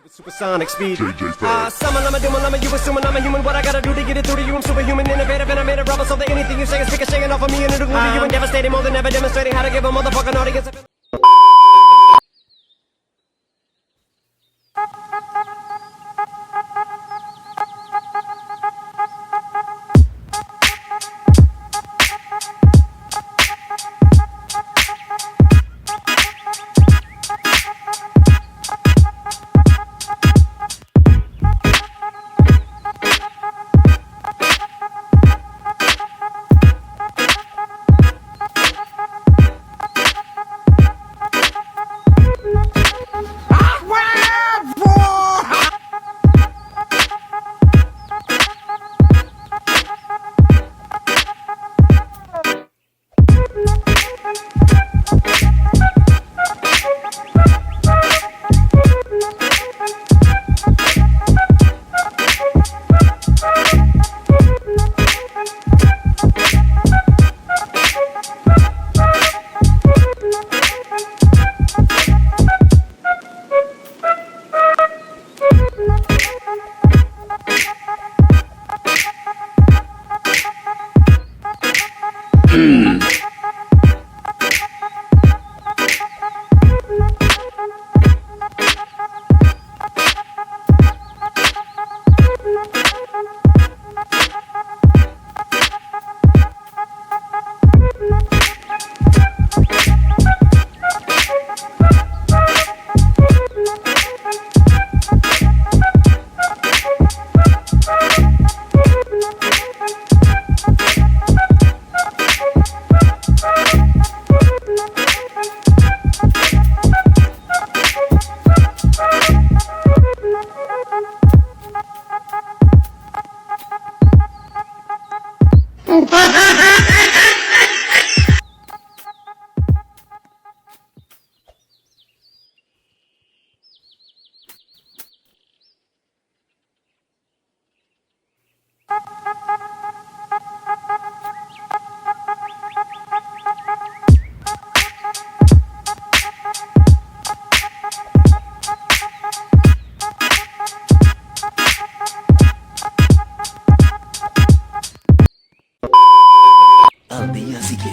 Supersonic speed. Someone, I'm a doing, I'm a you assuming I'm a human. What I gotta do to get it through to you? I'm superhuman, innovative, and I made a rubber so that anything you say is shaking off of me and it'll glue to you and devastating more than ever, demonstrating how to give a motherfucking audience. Al día siguiente.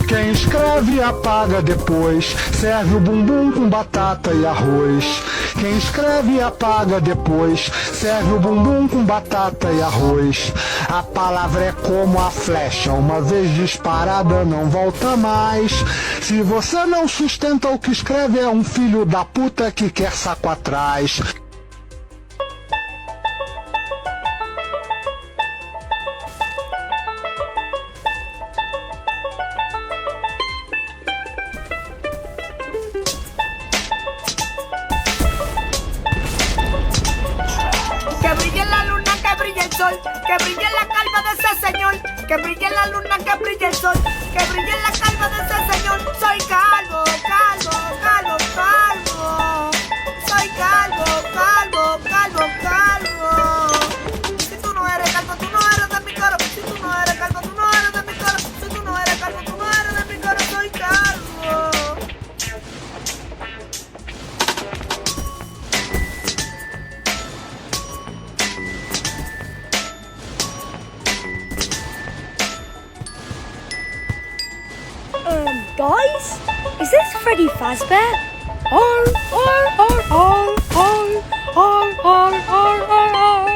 Quem escreve apaga depois, serve o bumbum com batata e arroz. Quem escreve apaga depois, serve o bumbum com batata e arroz. A palavra é como a flecha, uma vez disparada não volta mais. Se você não sustenta o que escreve, é um filho da puta que quer saco atrás. Que brille la calva de ese señor, que brille la luna, que brille el sol, que brille la calva de ese señor. Soy calvo, calvo, calvo, calvo. Soy calvo, calvo, calvo, calvo. Si tú no eres calvo, tú no eres de mi coro. Si tú no eres calvo, tú no eres de mi coro. Si tú no eres calvo, tú no eres de mi coro. Soy calvo. Guys, is this Freddy Fazbear? Arr, arr, arr, arr, arr, arr, arr, arr, arr, arr.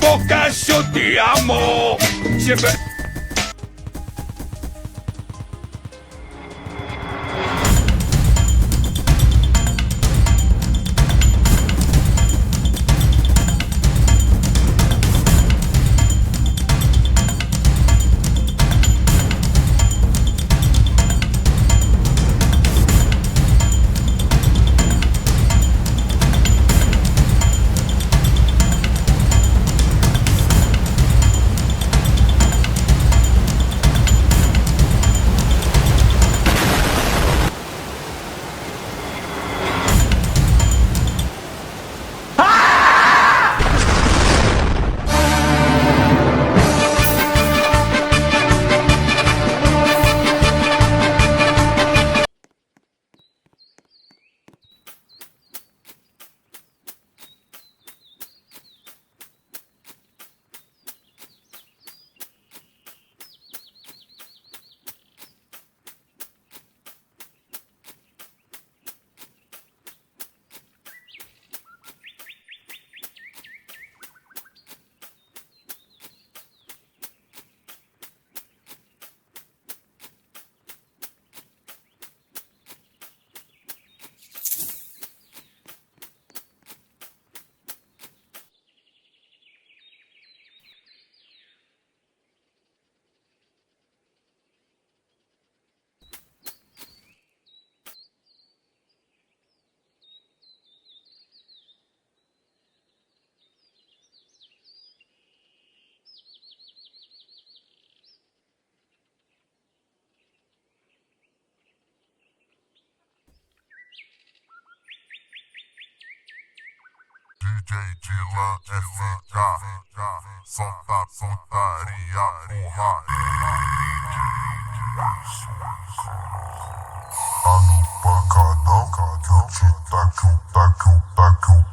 Porque yo te amo. Siempre. DJ Dylan FK, solta putaria, porra. Tá no pancadão, que o taque, o taque, o taque, o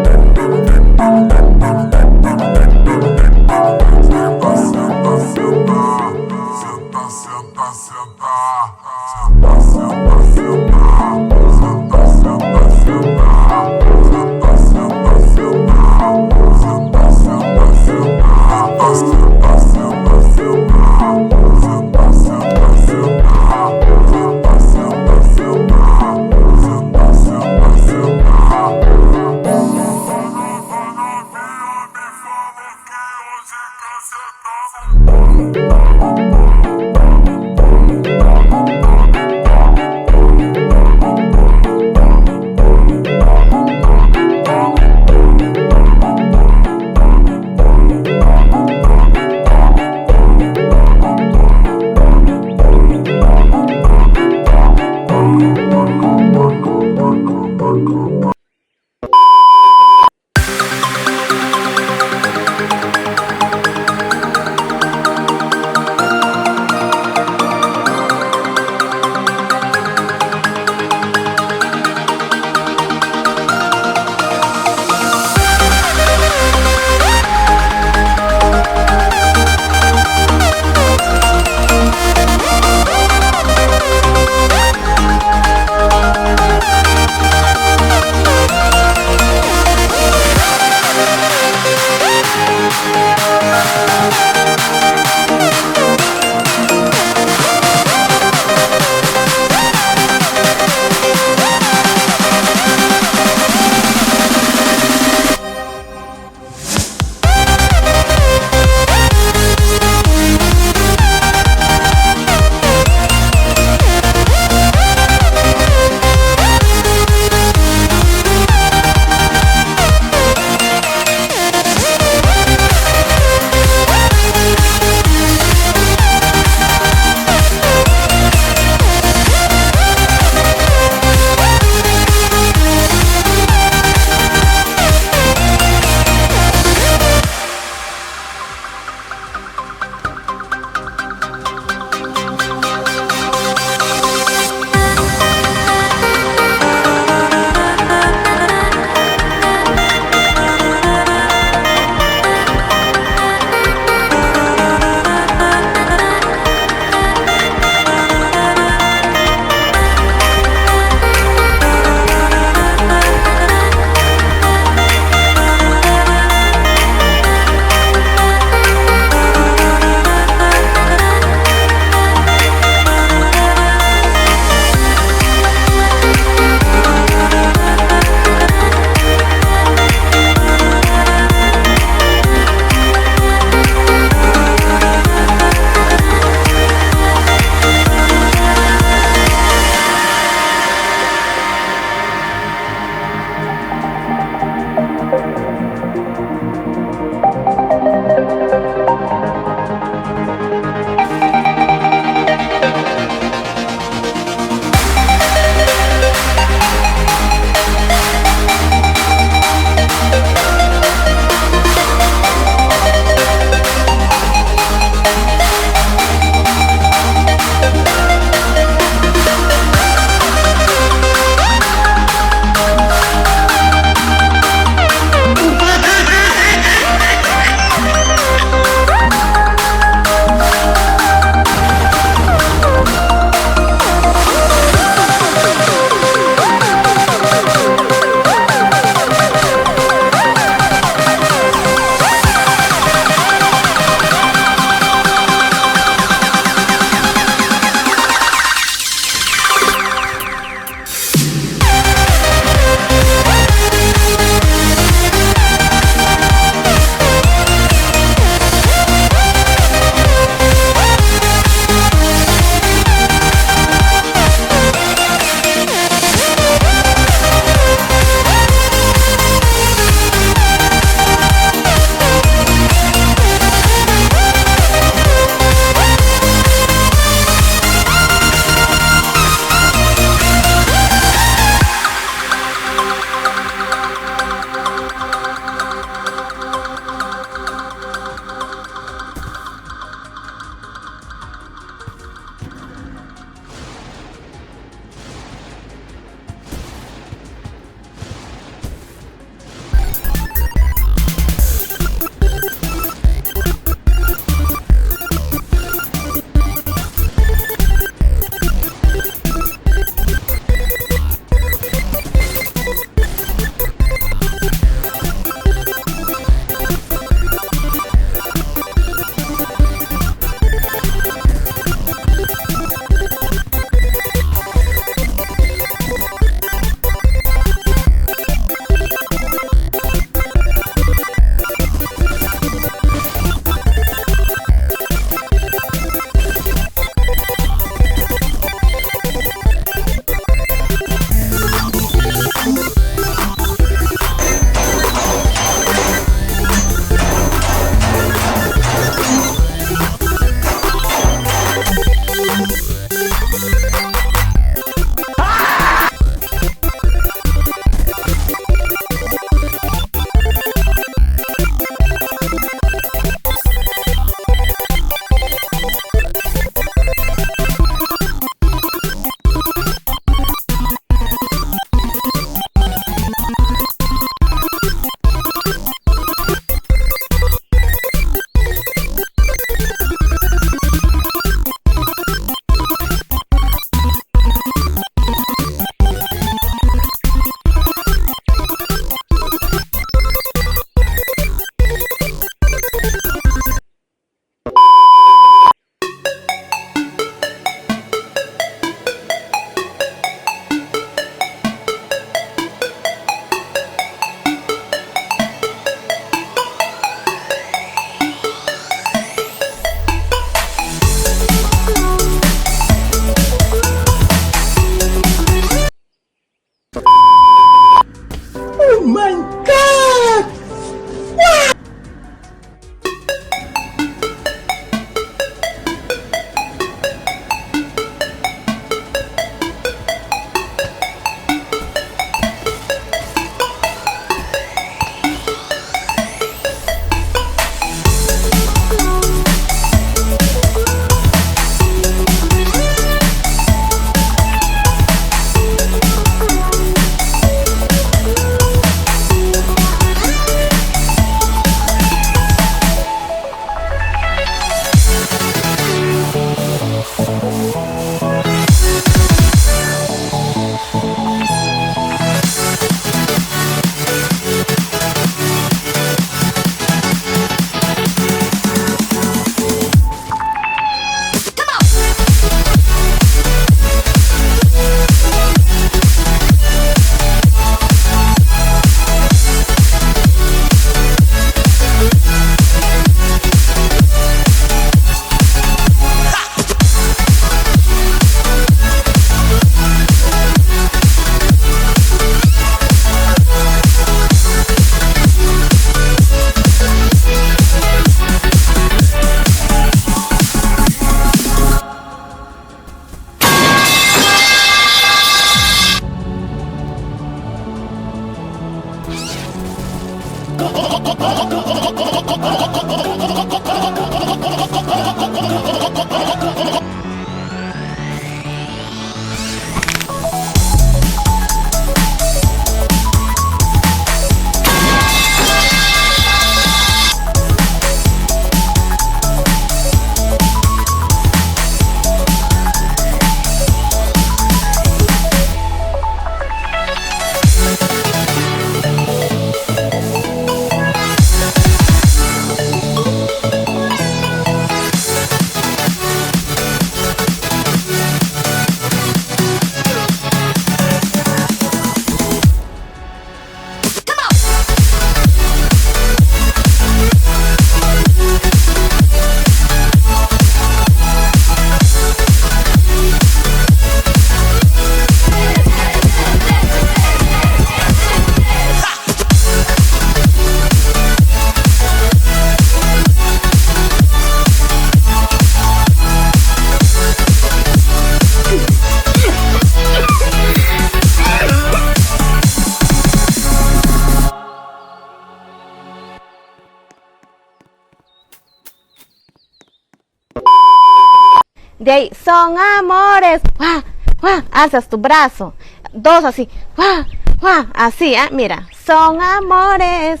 De ahí, son amores. ¡Wah! ¡Wah! Alzas tu brazo. 2 así. ¡Wah! ¡Wah! Así, mira. Son amores.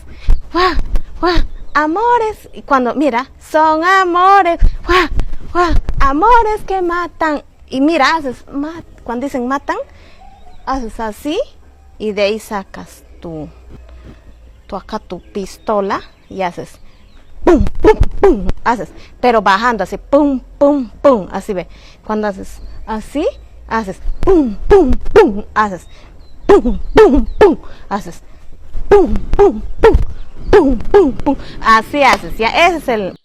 ¡Wah! ¡Wah! Amores. Y cuando, mira, son amores. ¡Wah! ¡Wah! Amores que matan. Y mira, haces, cuando dicen matan, haces así. Y de ahí sacas tu pistola y haces pum, pum, pum, haces, pero bajando así, pum, pum, pum, así ve. Cuando haces así, haces pum, pum, pum, haces pum, pum, pum, haces pum, pum, pum, pum, pum, pum, así haces, ya, ese es el